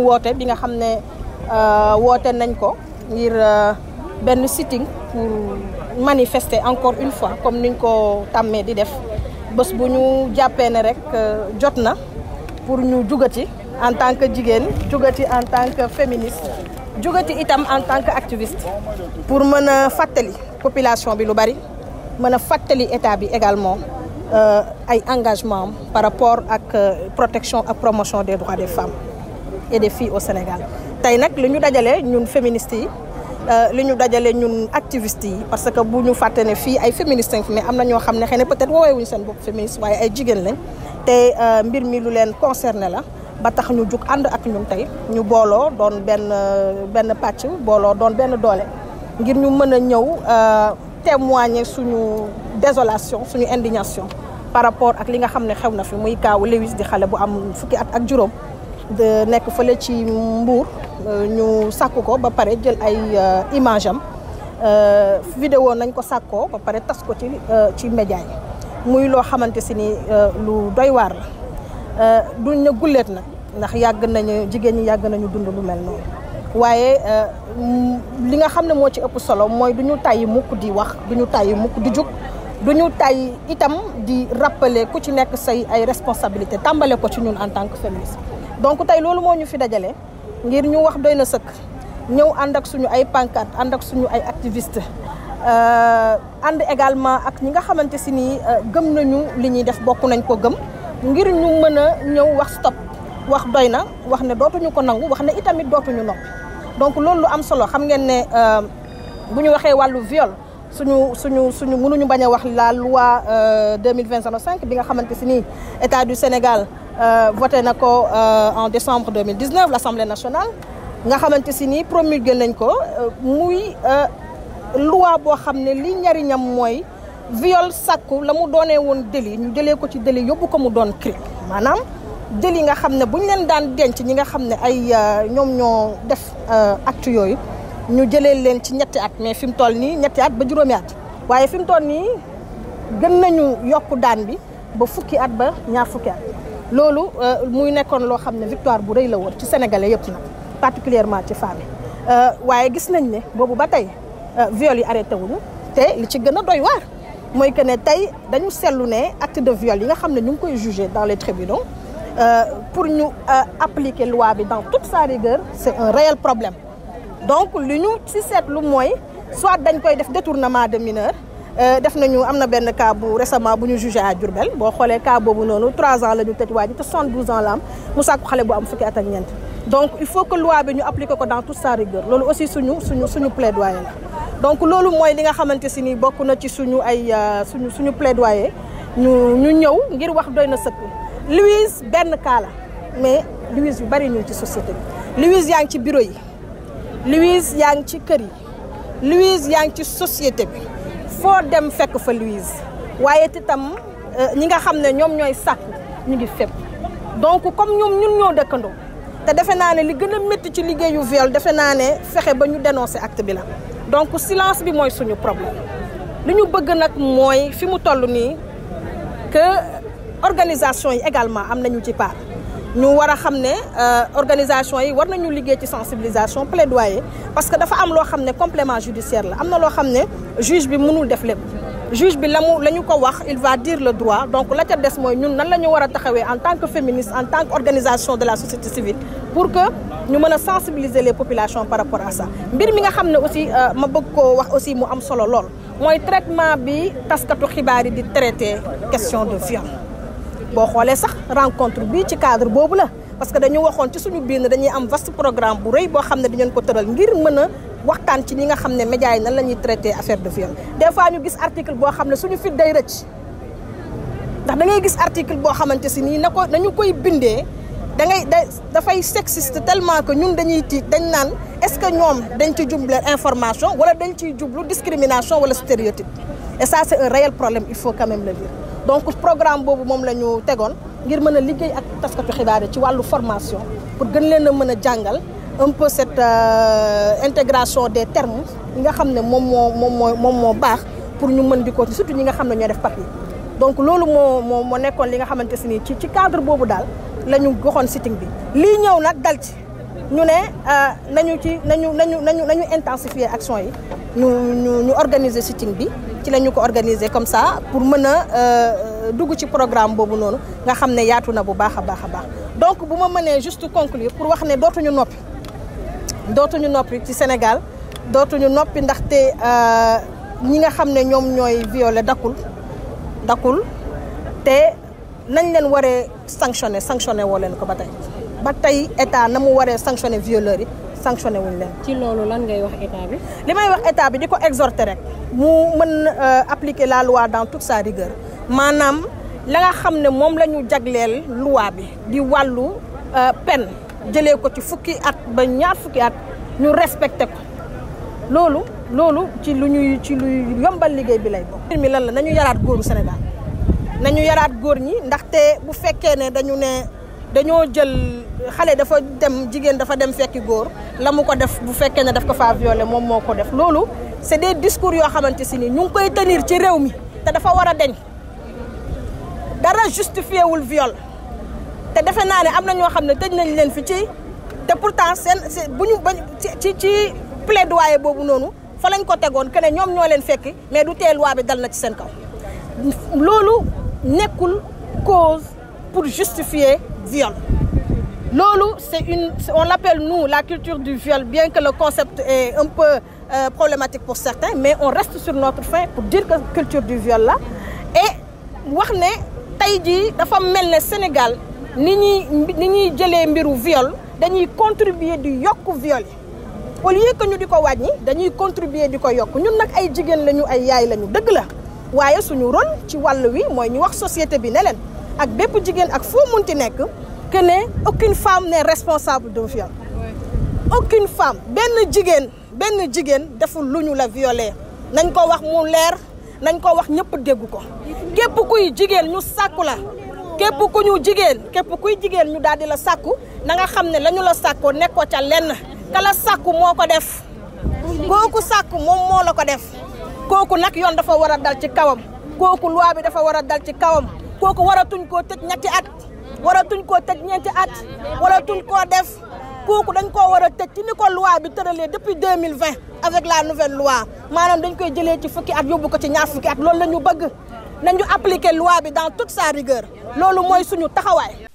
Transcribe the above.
woote bi nga xam ne woote nañ ko ngir benn sitting pour manifester encore une fois comme niñ ko tàmmee di def bés bu ñu jàppee ne rek jot na pour ñu jugati en tant que jigéen jugati en tant que féministe jugati itam en tant que activiste pour mën a fàttali population bi lu bari mën a fàttali état bi également ay engagement par rapport ak protection ak promotion des droits des femmes et des filles au Sénégal tey nag li ñu dajale ñun féministes yi li ñu dajale ñun activistes yi parce que bu ñu fàtte ne fii ay féministes mais am na ñoo xam ne xëy na peut-être woowee wuñu seen bopp féministe waaye ay jigéen lañ te mbir mi lu leen concerné la ba tax ñu jug ànd ak ñun tey ñu booloo doon benn pàcc booloo doon benn doole ngir ñu mën a ñëw témoigner suñu désolation suñu indignation par rapport ak li nga xam ne xew na fi muy kaawu Lewis di xale bu am fukki at ak juróom de nekk fële ci Mbour ñu sàkku ko ba pare jël ay image am vidéo nañ ko sàkkoo ba pare tas ko ci média yi muy loo xamante si ni lu doy waar la duñ na gulleet nag ndax yàgg nañu jigéen ñi yàgg nañu dund lu mel noonu waaye li nga xam ne moo ci ëpp solo mooy du ñu tàyyi mukk di wax du ñu tàyyi mukk di jug du ñu tàyyi itam di rappeler ku ci nekk say ay responsabilité tàmbale ko ci ñun en tant que féministe donc tey loolu moo ñu fi dajale ngir ñu wax doy na sëkk ñëw ànd ak suñu ay pancarte ànd ak suñu ay activiste ànd également ak ñi nga xamante si ni gëm nañu li ñuy def bokk nañ ko gëm ngir ñu mën a ñëw wax stop wax doy na wax ne dootuñu ko nangu wax ne itamit dootuñu noppi donc loolu lu am solo xam ngeen ne bu ñu waxee wàllu viol suñu mënuñu bañ a wax la loi 2020-05 bi nga xamante si ni état du Sénégal voté na ko en décembre 2019 l'Assemblée nationale nga xamante si ni promulgué nañ ko muy loi boo xam ne li njariñam mooy viol sàkku la mu doonee woon délit ñu jëlee ko ci délit yóbbu ko mu doon crime maanaam délit nga xam ne bu ñu leen daan denc ñi nga xam ne ay ñoom ñoo def acte yooyu ñu jëlee leen ci ñetti at mais fi mu toll nii ñetti at ba juróomi at waaye fi mu toll nii gën nañu yokku daan bi ba fukki at ba ñaar fukki at loolu muy nekkoon loo xam ne victoire bu rëy la woon ci sénégalais yëpp nag particulièrement ci femmes yi waaye gis nañ ne boobu ba tey viol yi arrêté wuñu te li ci gën a doy waar mooy que ne tey dañu seetlu ne acte de viol yi nga xam ne ñu ngi koy jugé dans les tribunaux pour ñu appliquer loi bi dans toute sa rigueur c'est un réel problème donc li ñu ci seetlu mooy soit dañ koy def détournement de mineur def nañu am na benn cas bu récemment bu ñu jugé à Diourbel boo xoolee cas boobu noonu 3 ans la ñu tëj waa ji te 72 ans la am mu sàkku xale bu am fukki at ak ñeent donc il faut que loi bi ñu appliquer ko dans toute sa rigueur loolu aussi suñu plaidoyer la donc loolu mooy li nga xamante si ni bokk na ci suñu ay suñu plaidoyer ñu ñëw ngir wax doy na sëkk Louise benn cas la mais Louise yu bari ñu ci société bi Louise yaa ngi ci bureau yi Louise yaa ngi ci kër yi Louise yaa ngi ci société bi foo dem fekk fa Louise waaye itam ñi nga xam ne ñoom ñooy sàkku ñu ngi fépp donc comme ñun ñoo dëkkandoo te defe naa ne li gën a métti ci liggéeyu viol defe naa ne fexe ba ñu dénoncer acte bi la donc silence bi mooy suñu problème li ñu bëgg nag mooy fi mu toll nii que organisation yi également am nañu ci part ñu war a xam ne organisation yi war nañu liggéey ci sensibilisation plaidoyer parce que dafa am loo xam ne complément judiciaire la am na loo xam ne juge bi mënul def lépp juge bi la ñu ko wax il va dire le droit donc la ca des mooy ñun nan la ñu war a taxawee en tant que féministe en tant qu'organisation de la société civile pour que ñu mën a sensibiliser les populations par rapport à ça mbir mi nga xam ne aussi ma bëgg koo wax aussi mu am solo lool mooy traitement bi taskatu xibaar yi di traiter question de viol boo xoolee sax rencontre bi ci cadre boobu la parce que dañu waxoon ci suñu biir dañuy am vaste programme bu rëy boo xam ne dañu ko tëral ngir mën a waxtaan ci ñi nga xam ne médias yi nan la ñuy traiter affaire de viol des fois ñu gis article boo xam ne suñu fit day rëcc ndax da ngay gis article boo xamante si nii nañu koy bindee dafay sexiste tellement que ñun dañuy tiit dañ naan est-ce que ñoom dañ ci jublu information wala dañ ciy jublu discrimination wala stéréotype et ça c'est un réel problème il faut quand même le dire donc programme boobu moom la ñu tegoon ngir mën a liggéey ak taskatu xibaar yi ci wàllu formation pour gën leen a mën a jàngal un peu cette intégration des termes yi nga xam ne moom moo baax pour ñu mën di ko surtout ñi nga xam ne ñoo def papier donc loolu moo nekkoon li nga xamante si nii ci cadre boobu daal la ñu goxoon sitting bi lii ñëw nag dal ci ñu ne nañu intensifier action yi ñu organiser sitting bi ci la ñu ko organiser comme ça pour mën a dugg ci programme boobu noonu nga xam ne yaatu na bu baax a baax a baax donc bu ma mënee juste conclure pour wax ne dootuñu noppi ci Sénégal dootuñu noppi ndaxte ñi nga xam ne ñoom ñooy violé dakul te nañ leen waree sanctionné woo leen ko ba tey état na mu waree sanctionné violeurs yi sanctionné wuñ leen. ci loolu lan ngay wax état bi. li may wax état bi di ko exhorter rek mu mën appliquer la loi dans toute sa rigueur maanaam la nga xam ne moom la ñu jagleel loi bi di wàllu peine jëlee ko ci fukki at ba ñaar fukki at ñu respecté ko loolu ci luy yombal liggéey bi lay bokk. mbir mi lan la nañu yaraat góoru Sénégal nañu yaraat góor ñi ndaxte bu fekkee ne dañoo jël xale dafa dem jigéen dafa dem fekki góor la mu ko def bu fekkee ne daf ko faa violé moom moo ko def loolu c'est des discours yoo xamante si ni ñu ngi koy tenir ci réew mi te dafa war a deñ dara justifié wul viol te defe naa ne am na ñoo xam ne tëj nañ leen fi ci te pourtant bu ñu bañ ci plaidoyer boobu noonu fa lañ ko tegoon que ne ñoom ñoo leen fekki mais du tee loi bi dal na ci seen kaw loolu nekkul cause pour justifier viol. Lolo, on l'appelle nous la culture du viol, bien que le concept est un peu problématique pour certains, mais on reste sur notre fin pour dire que culture du viol là. Et wax ne tey jii dafa mel ne Sénégal ni ñuy jëlee mbiru viol dañuy contribuer di yokk viol au lieu que ñu di ko wàññi dañuy contribuer di ko yokk ñun nag ay jigéen lañu ay yaay lañu dëgg la waaye suñu rôle ci wàll wi mooy ñu wax société bi ne leen ak bépp jigéen ak foo munti nekk que ne aucune femme n'est responsable d'un viol. Aucune femme benn jigéen deful lu ñu la violé nañ ko wax mu leer nañ ko wax ñëpp dégg ko képp kuy jigéen ñu sàkku la képp kuy jigéen ñu daal di la sàkku na nga xam ne la ñu la sàkkoo nekkoo ca lenn ka la sàkku moo ko def kooku sàkku moom moo la ko def kooku nag yoon dafa war a dal ci kawam kooku loi bi dafa war a dal ci kawam kooku waratuñ koo tëj ñetti at waratuñ koo tëj ñeenti at waratuñ koo def kooku dañ koo war a tëj ci ni ko loi bi tëralee depuis 2020 avec la nouvelle loi maanaam dañ koy jëlee ci fukki at yóbbu ko ci ñaar fukki at loolu la ñu bëgg nañu appliquer loi bi dans toute sa rigueur loolu mooy suñu taxawaay